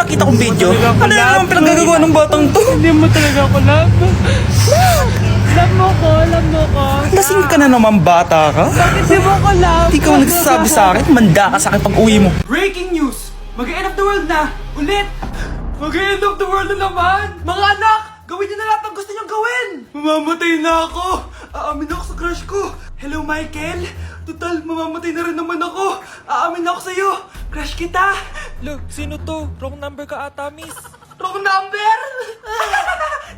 nakita kong video. Talaga ako Ano na love. naman pinagagawa ng batang to? Hindi mo talaga ako love. Love mo ko, love mo ko. Lasing ka na naman, bata ka. Bakit di mo ko love? Hindi ka man nagsasabi sa akin, manda ka sa akin pag uwi mo. Breaking news! Mag-end of the world na! Ulit! Mag-end of the world na naman! Mga anak! Gawin niyo na lahat ng gusto niyong gawin! Mamamatay na ako! Aamin ako sa crush ko! Hello, Michael! Total, mamamatay na rin naman ako! Aamin ako sa'yo! Crush kita! Look, sino to? Wrong number ka ata, miss. Wrong number!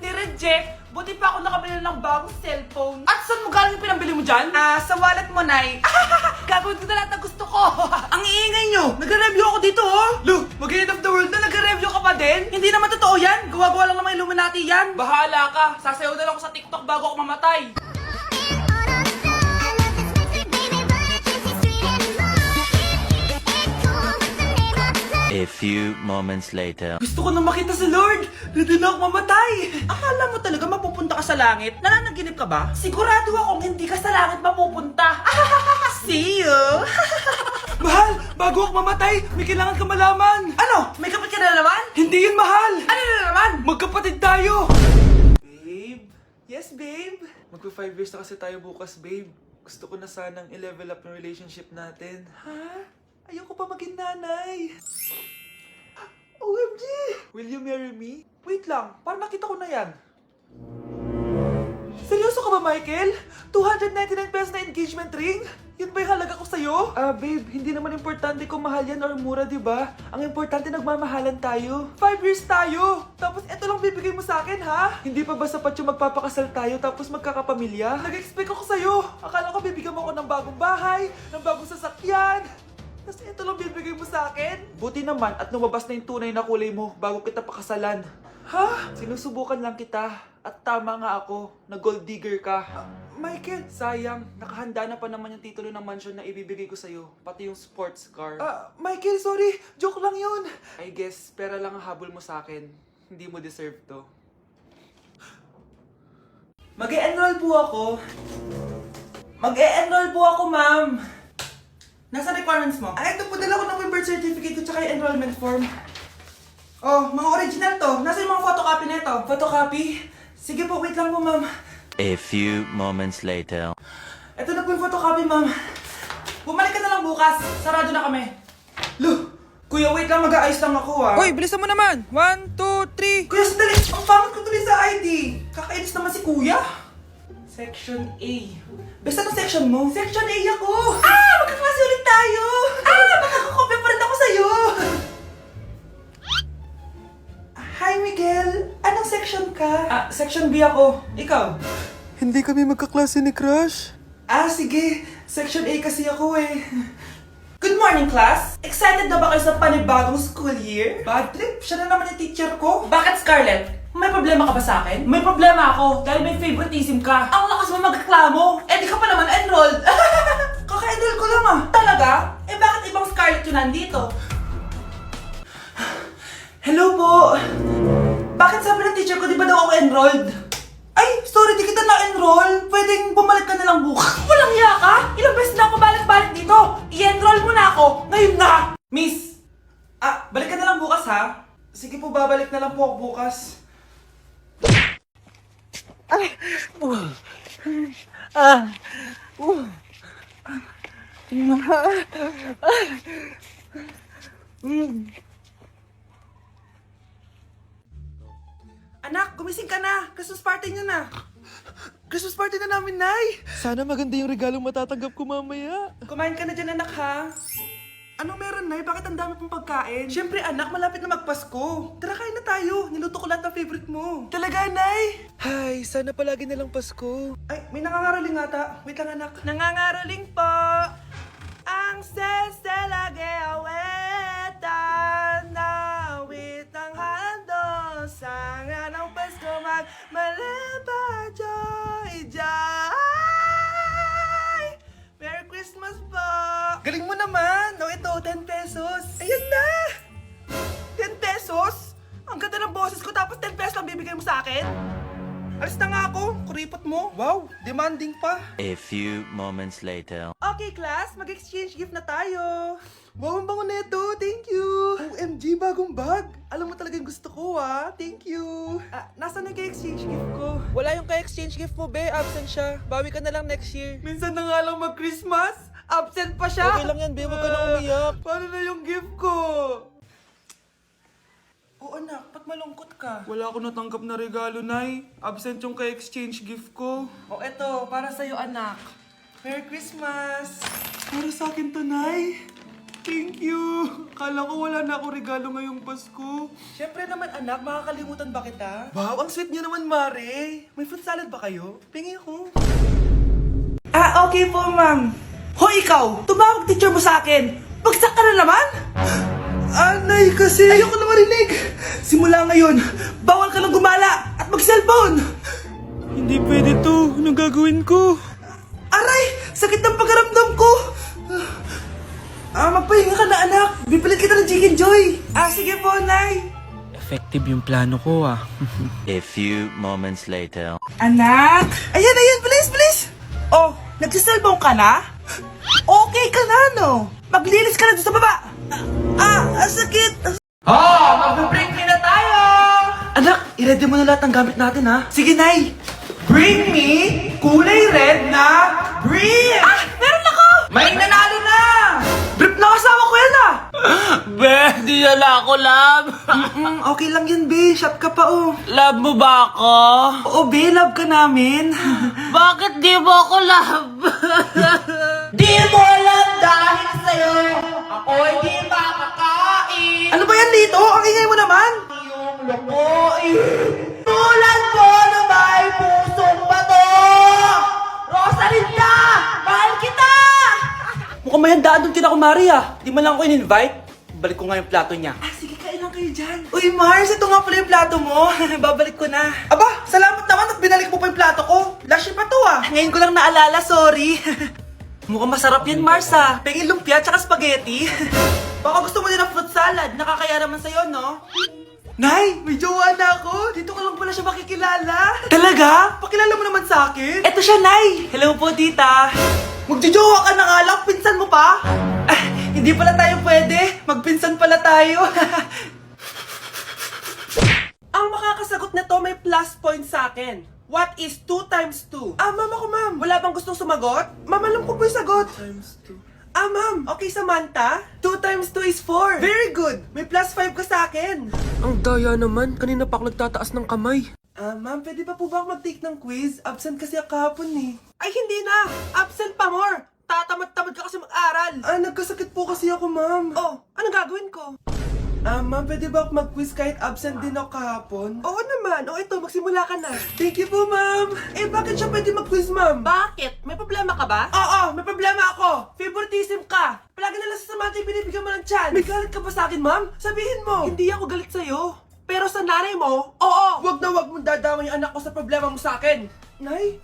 Ni-reject! Buti pa ako nakabili ng bagong cellphone. At saan mo galing yung pinambili mo dyan? Sa wallet mo, Nay. Gagawin ko na lahat ng gusto ko. Ang iingay nyo! Nagre-review ako dito, oh! Lu, mag-end of the world na nagre-review ka pa din? Hindi naman totoo yan! Gawa-gawa lang naman Illuminati yan! Bahala ka! Sasayaw na lang ako sa TikTok bago ako mamatay! A few moments later. Gusto ko na makita si Lord! Ready na ako mamatay! Akala mo talaga mapupunta ka sa langit? Nananaginip ka ba? Sigurado akong hindi ka sa langit mapupunta! See you! Mahal! Bago ako mamatay, may kailangan ka malaman! Ano? May kapit ka na naman? Hindi yun, mahal! Ano na naman? Magkapatid tayo! Babe? Yes, babe? Magpa 5 years na kasi tayo bukas, babe. Gusto ko na sanang i-level up yung relationship natin. Ha? Ayoko pa maging nanay. OMG! Will you marry me? Wait lang, parang nakita ko na yan. Seryoso ka ba, Michael? 299 pesos na engagement ring? Yun ba yung halaga ko sa'yo? Babe, hindi naman importante kung mahal yan or mura, di ba? Ang importante, nagmamahalan tayo. 5 years tayo! Tapos eto lang bibigay mo sa akin, ha? Hindi pa ba sapat yung magpapakasal tayo tapos magkakapamilya? Nag-expect ako sa'yo. Akala ko bibigyan mo ako ng bagong bahay, ng bagong sasakyan. Tapos ito lang bibigay mo sa akin? Buti naman at lumabas na yung tunay na kulay mo bago kita pakasalan. Ha? Sinusubukan lang kita. At tama nga ako, na gold digger ka. Michael, sayang. Nakahanda na pa naman yung titulo ng mansion na ibibigay ko sa'yo. Pati yung sports car. Michael, sorry. Joke lang yun. I guess, pera lang ang habol mo sa akin. Hindi mo deserve to. Mag-e-enroll po ako. Mag-e-enroll po ako, ma'am. Nasa requirements mo? Ito po, dala ko ng birth certificate ko tsaka yung enrollment form. Oh, mga original to. Nasa yung mga photocopy na ito? Photocopy? Sige po, wait lang po, ma'am. A few moments later. Ito na po yung photocopy, ma'am. Bumalik ka na lang bukas. Sarado na kami. Lo, kuya, wait lang. Mag-aayos lang ako, ah. Hoy, bilisan mo naman! 1, 2, 3! Kuya, sandali. Ang pangit ko tuloy sa ID. Kakainis naman si kuya. Section A. Basta ng section mo? Section A ako! Magkaklase ulit tayo! Makakakopya pa rin ako sa'yo! Hi, Miguel! Anong section ka? Section B ako. Ikaw? Hindi kami magkaklase ni Crush. Sige. Section A kasi ako eh. Good morning, class! Excited na ba kayo sa panibagong school year? Bad trip? Siya na naman yung teacher ko. Bakit, Scarlett? May problema ka ba sa akin? May problema ako dahil may favoritism ka. Ang lakas mo magreklamo. Di ka pa naman enrolled. Kaka-enroll ko lang Talaga? Bakit ibang Scarlett yun nandito? Hello po! Bakit sabi ng teacher ko di ba daw ako enrolled? Ay, sorry, di kita na-enroll. Pwedeng bumalik ka na lang bukas. Walang hiya ka? Ilang beses na ako balik-balik dito. I-enroll mo na ako. Ngayon na! Miss! Balik ka na lang bukas, ha? Sige po, babalik na lang po ako bukas. Anak, gumising ka na! Christmas party niyo na! Christmas party na namin, Nay! Sana maganda yung regalong matatanggap ko mamaya. Kumain ka na dyan, anak, ha? Anong meron, Nay? Bakit ang dami pong pagkain? Siyempre, anak, malapit na magpasko. Tara, kain na tayo. Niluto ko lahat ng favorite mo. Talaga, Nay? Hay, sana palagi na lang Pasko. Ay, may nangangaraling ata. Wait lang, anak. Nangangaraling po. Ang seselage awetan na awit ang hando. Sanga ng Pasko magmalaba joy joy. Merry Christmas po. Galing mo naman. No, ito, 10 pesos. Ayan na. 10 pesos? Ang ganda ng boses ko tapos 10 pesos lang bibigay mo sa akin? Alis na nga ako. Kuripot mo. Wow, demanding pa. A few moments later. Okay, class. Mag-exchange gift na tayo. Wow, ang bango neto. Thank you. OMG, bagong bag. Alam mo talagang gusto ko, ah. Thank you. Nasaan na exchange gift ko? Wala yung ka-exchange gift mo, be. Absent siya. Bawi ka na lang next year. Minsan na nga lang mag-Christmas. Absent pa siya. Okay lang yan, be. Huwag ka na umiyak. Paano na yung gift ko? Oo anak, ba't malungkot ka? Wala ako natanggap na regalo, Nay. Absent yung ka-exchange gift ko. O eto, para sa'yo anak. Merry Christmas! Para sa akin to, Nay. Thank you. Kala ko wala na ako regalo ngayong Pasko. Siyempre naman anak, makakalimutan ba kita? Wow, ang sweet niyo naman, Mare. May fruit salad ba kayo? Pingi ko. Okay po, ma'am. Hoy, ikaw! Tumawag teacher mo sa akin! Bagsak ka na naman! Nay, kasi ayoko na marinig! Simula ngayon, bawal ka lang gumala at mag-cellphone! Hindi pwede to. Anong gagawin ko? Aray! Sakit ng pagkaramdam ko! Magpahinga ka na, anak. Bipilit kita ng Chicken Joy. Sige po, Nay. Effective yung plano ko, ah. A few moments later. Anak! Ayan, please! Oh, nagsiselbong ka na? Okay ka na, no? Maglinis ka na doon sa baba. Sakit. Mag-break na tayo! Anak, i-ready mo na lahat ng gamit natin, ha? Sige, Nay. Bring me kulay red na brief! Meron ako! May nanalo na! Brief na kasama ko yan, Be, di na ako, love. Okay lang yan, be. Shop ka pa, oh. Love mo ba ako? Oo, be. Love ka namin. Bakit di mo ako love? Di mo alam dahil sa'yo ako hindi makakain. Ano ba yan, Lito? Ang ingay mo naman. Yung lokoin. Tulad ko na may pusong bato. Rosalinda! Mahal kita! Mukhang may handaan doon kina Kumari, ah. Di man lang ako in-invite. Balik ko nga yung plato niya. Sige, kain lang kayo dyan. Uy, Mars, ito nga pala yung plato mo. Babalik ko na. Aba, salamat naman at binalik mo pa yung plato ko. Last year pa to, ah. Ngayon ko lang naalala, sorry. Mukhang masarap yan, Mars, ah. Pengin lumpia tsaka spaghetti. Baka gusto mo din ng fruit salad. Nakakaya naman sa'yo, no? Nay, may jowa na ako. Dito ka lang pala siya makikilala. Talaga? Pakilala mo naman sa akin. Eto siya, Nay. Hello po, tita. Magjojowa ka na nga lang. Pinsan mo pa? Hindi pala tayo pwede. Magpinsan pala tayo. Ang makakasagot na to may plus point sa akin. What is 2 times 2? Ma'am ako, ma'am. Wala bang gustong sumagot? Ma'am, alam ko po yung sagot. 2 times 2. Ma'am. Okay, Samantha. 2 times 2 is 4. Very good. May plus 5 ka sa akin. Ang daya naman. Kanina pa ako nagtataas ng kamay. Ma'am, pwede pa po ba ako mag-take ng quiz? Absent kasi ako kahapon eh. Ay, hindi na! Absent pa more! Tatamad-tamad ka kasi mag-aral! Nagkasakit po kasi ako, ma'am. Oh, anong gagawin ko? Ma'am, pwede ba ako mag-quiz kahit absent din ako kahapon? Oo naman. Ito, magsimula ka na. Thank you po, ma'am. Bakit siya pwede mag-quiz, ma'am? Bakit? May problema ka ba? Oo, may problema ako. Favoritism ka. Palagi na lang sa Samantha yung binibigyan mo ng chance. May galit ka ba sa akin, ma'am? Sabihin mo. Hindi ako galit sa'yo. Pero sa nanay mo, oo! Wag na wag mong dadama yung anak ko sa problema mo sa akin! Nay,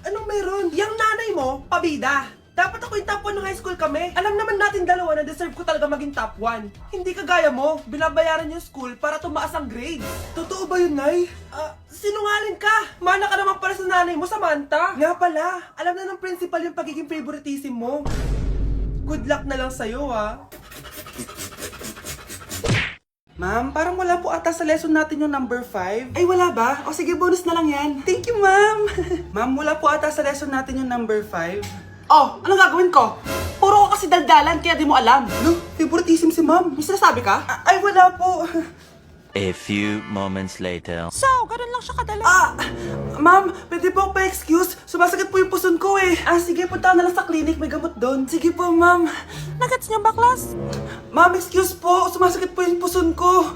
anong meron? Yang nanay mo, pabida! Dapat ako yung top 1 ng high school kami. Alam naman natin dalawa na deserve ko talaga maging top 1. Hindi kagaya mo, binabayaran yung school para tumaas ang grades. Totoo ba yun, Nay? Sinungaling ka! Mana ka naman para sa nanay mo, Samantha! Nga pala, alam na ng principal yung pagiging favoritism mo. Good luck na lang sa'yo, ah. Ma'am, parang wala po ata sa lesson natin yung number 5. Ay, wala ba? O sige, bonus na lang yan. Thank you, ma'am. Ma'am, wala po ata sa lesson natin yung number 5. Oh, anong gagawin ko? Puro ko kasi daldalan, kaya di mo alam. No, favoritism si ma'am. May sinasabi ka? Ay, wala po. A few moments later. So, ganun lang siya kadali. Ma'am, pwede po ako pa-excuse? Sumasakit po yung puson ko eh. Sige, punta na lang sa clinic. May gamot doon. Sige po, ma'am. Nagets niyo ba, class? Ma'am, excuse po. Sumasakit po yung puson ko.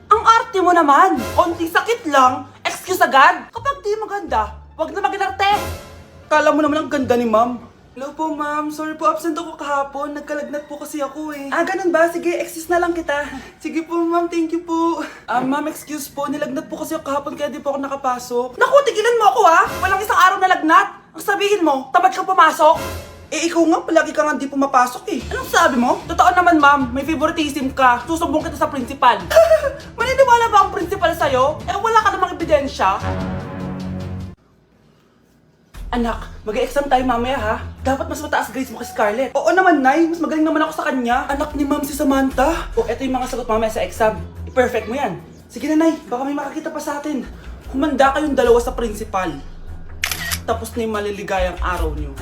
Ang arte mo naman. Konting sakit lang. Excuse agad. Kapag di maganda, wag na mag-inarte. Kala mo naman ang ganda ni ma'am. Hello po, ma'am. Sorry po, absent ako kahapon. Nagkalagnat po kasi ako eh. Ganun ba? Sige, excuse na lang kita. Sige po, ma'am. Thank you po. Ma'am, excuse po. Nilagnat po kasi ako kahapon kaya di po ako nakapasok. Naku, tigilan mo ako ha! Walang isang araw na lagnat. Ang sabihin mo, tamad ka pumasok. Ikaw nga, palagi ka nga di pumapasok eh. Anong sabi mo? Totoo naman, ma'am. May favoritism ka. Susumbong kita sa principal. Maniniwala ba ang principal sa'yo? Wala ka namang ebidensya. Anak, mag-e-exam tayo mamaya ha. Dapat mas mataas grades mo kay Scarlett. Oo naman, Nay. Mas magaling naman ako sa kanya. Anak ni Ma'am si Samantha. Ito yung mga sagot mamaya sa exam. I-perfect mo yan. Sige na, Nay. Baka may makakita pa sa atin. Humanda kayong dalawa sa principal. Tapos na yung maliligayang araw niyo.